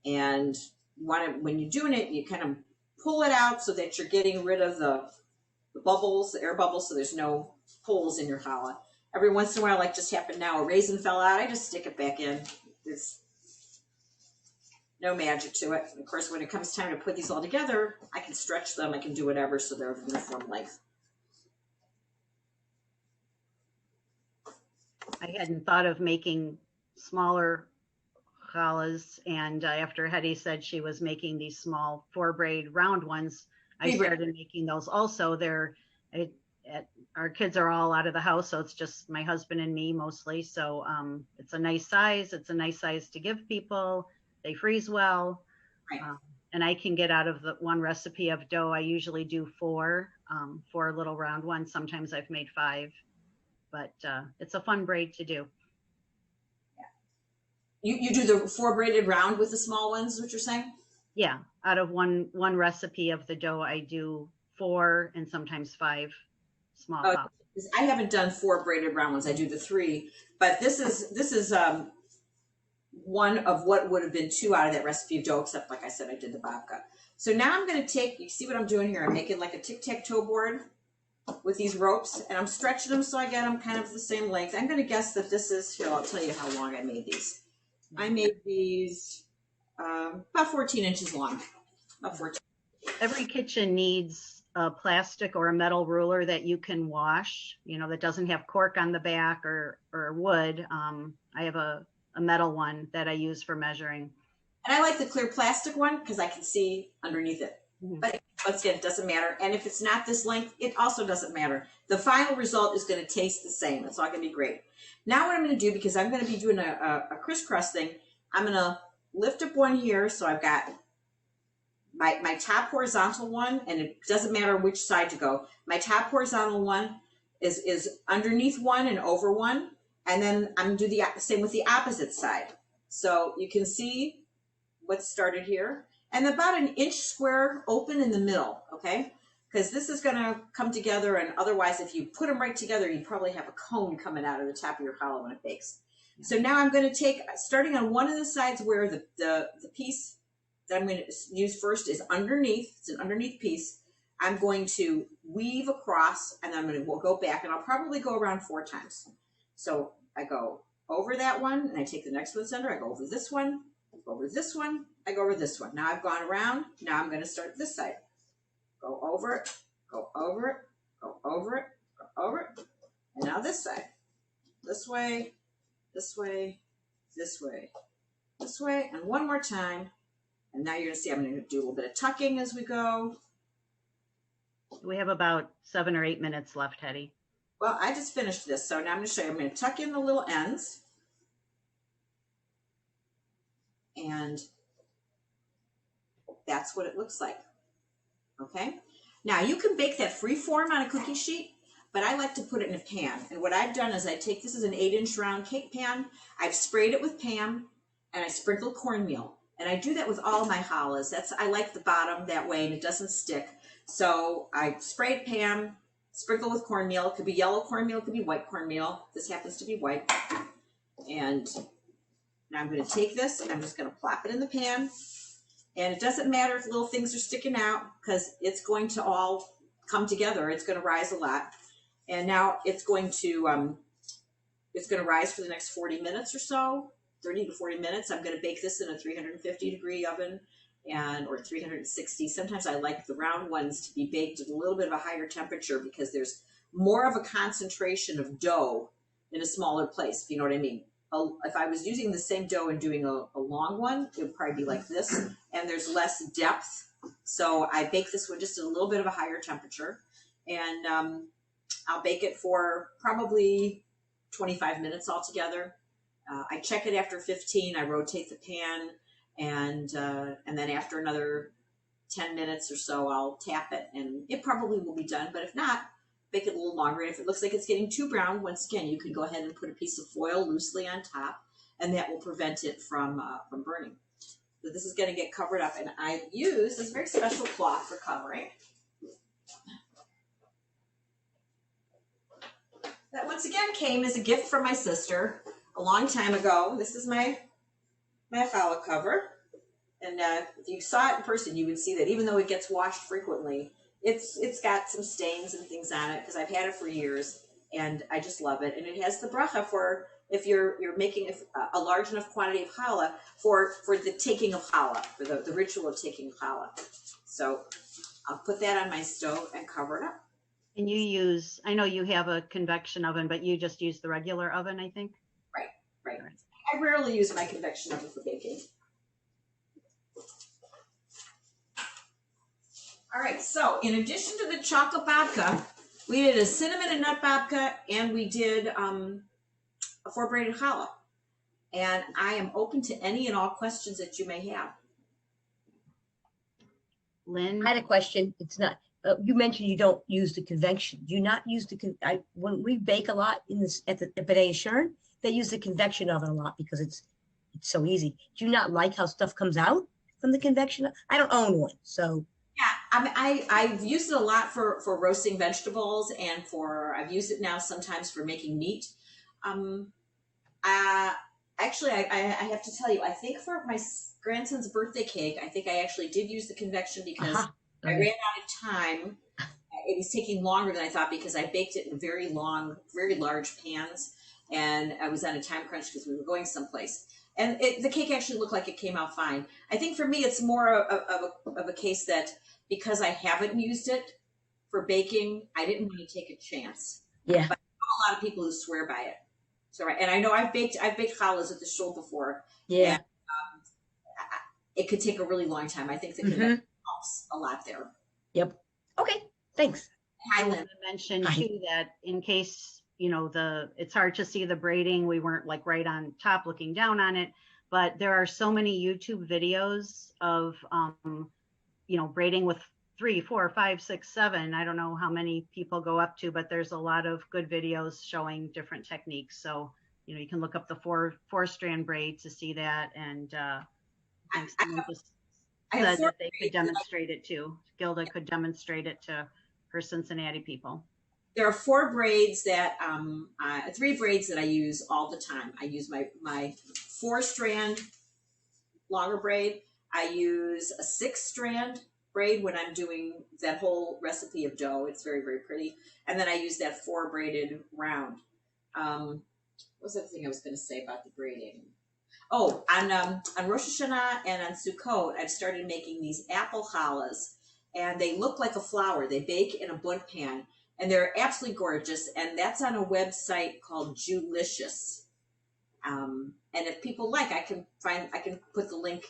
and you want to, when you're doing it, you kind of pull it out so that you're getting rid of the bubbles, the air bubbles, so there's no holes in your challah. Every once in a while, like just happened now, a raisin fell out. I just stick it back in. It's no magic to it. And of course, when it comes time to put these all together, I can stretch them. I can do whatever so they're of uniform length. I hadn't thought of making smaller challahs, and after Hetty said she was making these small 4-braid round ones, I started making those also. Our kids are all out of the house, so it's just my husband and me mostly. So it's a nice size. It's a nice size to give people. They freeze well. Right. And I can get out of the one recipe of dough. I usually do 4 little round ones. Sometimes I've made 5, but it's a fun braid to do. Yeah. You do the 4-braided round with the small ones, is what you're saying? Yeah. Out of one recipe of the dough, I do 4 and sometimes 5 small pops. I haven't done 4 braided round ones. I do the 3, but this is one of what would have been 2 out of that recipe of dough, except like I said, I did the babka. So now I'm going to take, you see what I'm doing here? I'm making like a tic-tac-toe board with these ropes, and I'm stretching them so I get them kind of the same length. I'm going to guess that this is, here, I'll tell you how long I made these. I made these about 14 inches long, about 14. every kitchen needs a plastic or a metal ruler that you can wash, you know, that doesn't have cork on the back or wood. I have a metal one that I use for measuring. And I like the clear plastic one because I can see underneath it. Mhm. But once again, it doesn't matter. And if it's not this length, it also doesn't matter. The final result is going to taste the same. It's all going to be great. Now what I'm going to do, because I'm going to be doing a crisscross thing, I'm going to lift up one here. So I've got my top horizontal one, and it doesn't matter which side to go. My top horizontal one is underneath one and over one. And then I'm going to do the same with the opposite side. So you can see what's started here. And about an inch square open in the middle, okay? Because this is going to come together, and otherwise if you put them right together, you'd probably have a cone coming out of the top of your challah when it bakes. So now I'm going to take, starting on one of the sides where the piece that I'm going to use first is underneath, it's an underneath piece. I'm going to weave across, and then I'm going to go back, and I'll probably go around 4 times. So I go over that one, and I take the next one center, I go over this one, over this one, I go over this one. Now I've gone around. Now I'm going to start this side. Go over it, go over it, go over it, go over it. And now this side. This way, this way, this way, this way. And one more time. And now you're going to see I'm going to do a little bit of tucking as we go. We have about 7 or 8 minutes left, Hetty. Well, I just finished this. So now I'm going to show you. I'm going to tuck in the little ends. And that's what it looks like. Okay. Now you can bake that free form on a cookie sheet, but I like to put it in a pan. And what I've done is I take, this is an 8-inch round cake pan. I've sprayed it with Pam, and I sprinkled cornmeal. And I do that with all my challahs. I like the bottom that way, and it doesn't stick. So I sprayed Pam, sprinkle with cornmeal. It could be yellow cornmeal, it could be white cornmeal. This happens to be white. And now I'm going to take this, and I'm just going to plop it in the pan. And it doesn't matter if little things are sticking out, because it's going to all come together. It's going to rise a lot. And now it's going to rise for the next 40 minutes or so, 30 to 40 minutes. I'm going to bake this in a 350-degree oven or 360. Sometimes I like the round ones to be baked at a little bit of a higher temperature because there's more of a concentration of dough in a smaller place, if you know what I mean. If I was using the same dough and doing a long one, it would probably be like this, and there's less depth. So I bake this one just at a little bit of a higher temperature, and I'll bake it for probably 25 minutes altogether. I check it after 15. I rotate the pan, and then after another 10 minutes or so, I'll tap it, and it probably will be done. But if not, bake it a little longer. And if it looks like it's getting too brown, once again, you can go ahead and put a piece of foil loosely on top, and that will prevent it from burning. So this is going to get covered up, and I use this very special cloth for covering. That once again came as a gift from my sister a long time ago. This is my challah cover, and if you saw it in person, you would see that even though it gets washed frequently, it's got some stains and things on it because I've had it for years, and I just love it. And it has the bracha for if you're making a large enough quantity of challah for the taking of challah, for the ritual of taking challah. So I'll put that on my stove and cover it up. And you use, I know you have a convection oven, but you just use the regular oven, I think? Right. I rarely use my convection oven for baking. All right, so in addition to the chocolate babka, we did a cinnamon and nut babka, and we did a 4-braided challah. And I am open to any and all questions that you may have. Lynn? I had a question. It's not, you mentioned you don't use the convection. Do you not use when we bake a lot at B'nai Shern, they use the convection oven a lot because it's so easy. Do you not like how stuff comes out from the convection? I don't own one, so. Yeah, I've used it a lot for roasting vegetables, and I've used it now sometimes for making meat. Actually, I have to tell you, I think for my grandson's birthday cake, I think I actually did use the convection because I ran out of time. It was taking longer than I thought because I baked it in very long, very large pans, and I was on a time crunch because we were going someplace. And the cake actually looked like it came out fine. I think for me, it's more of a case that because I haven't used it for baking, I didn't want to take a chance. Yeah. But I know a lot of people who swear by it. So, right. And I know I've baked challahs at the shul before. Yeah. And, it could take a really long time. I think the convection helps a lot there. Yep. Okay. Thanks. I Hi, want Lynn. to mention Hi. too that in case, you know, it's hard to see the braiding, we weren't like right on top looking down on it, but there are so many YouTube videos of, you know, braiding with 3, 4, 5, 6, 7. I don't know how many people go up to, but there's a lot of good videos showing different techniques. So, you know, you can look up the four strand braid to see that. And someone just I have said four that they could braids that I- demonstrate it too. Gilda could demonstrate it to her Cincinnati people. There are 4 braids that 3 braids that I use all the time. I use my 4-strand longer braid. I use a 6-strand braid when I'm doing that whole recipe of dough. It's very, very pretty. And then I use that 4 braided round. What was the other thing I was going to say about the braiding? Oh, on Rosh Hashanah and on Sukkot, I've started making these apple challahs, and they look like a flower. They bake in a bunt pan, and they're absolutely gorgeous. And that's on a website called Jewlicious. And if people like, I can put the link,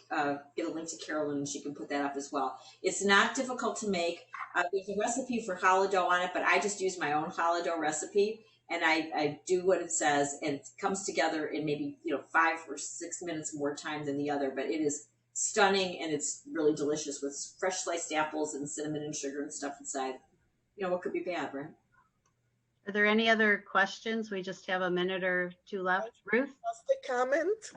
get a link to Carolyn, and she can put that up as well. It's not difficult to make. There's a recipe for challah dough on it, but I just use my own challah dough recipe, and I do what it says, and it comes together in maybe 5 or 6 minutes more time than the other. But it is stunning, and it's really delicious with fresh sliced apples and cinnamon and sugar and stuff inside. What could be bad, right? Are there any other questions? We just have a minute or 2 left. Ruth? Just a comment.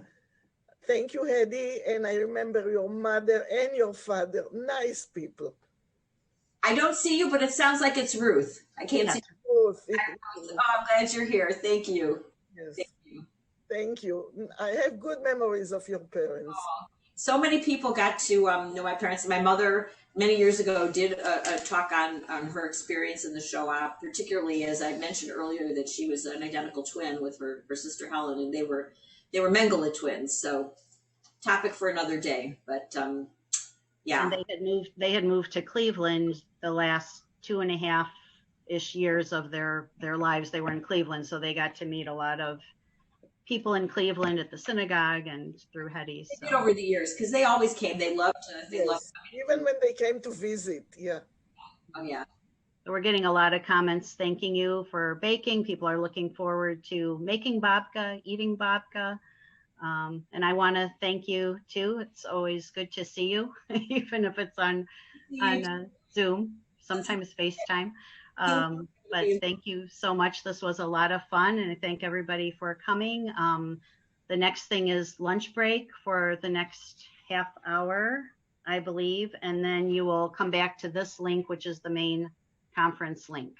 Thank you, Hedy. And I remember your mother and your father, nice people. I don't see you, but it sounds like it's Ruth. I can't see. Both. Oh, I'm glad you're here. Thank you. Yes. Thank you. Thank you. I have good memories of your parents. So many people got to know my parents. My mother, many years ago, did a talk on her experience in the Shoah, particularly as I mentioned earlier that she was an identical twin with her sister Helen, and they were Mengele twins. So, topic for another day. But yeah, And they had moved to Cleveland the last 2.5-ish years of their lives. They were in Cleveland, so they got to meet a lot of people in Cleveland at the synagogue and through Hedy. they did over the years because they always came. They loved. Yes. Even when they came to visit. Yeah. Oh yeah. So we're getting a lot of comments thanking you for baking. People are looking forward to making babka, eating babka. And I want to thank you too. It's always good to see you, even if it's on Zoom, sometimes FaceTime. But thank you so much. This was a lot of fun, and I thank everybody for coming. The next thing is lunch break for the next half hour, I believe, and then you will come back to this link, which is the main conference link.